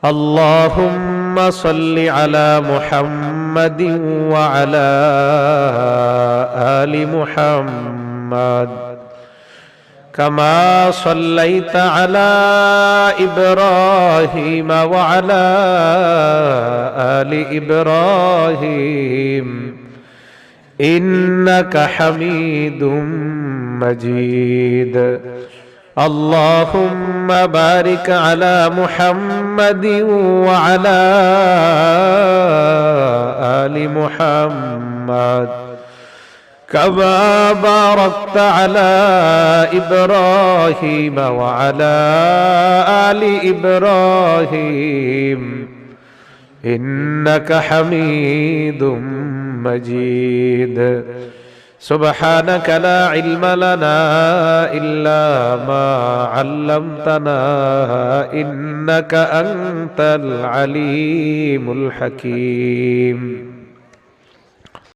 اللهم صل على محمد وعلى آل محمد كما صليت على إبراهيم وعلى آل إبراهيم إنك حميد مجيد اللهم بارك على محمد وعلى آل محمد كما باركت على إبراهيم وعلى آل إبراهيم إنك حميد مجيد سبحانك لا علم لنا إلا ما علمتنا إنك أنت العليم الحكيم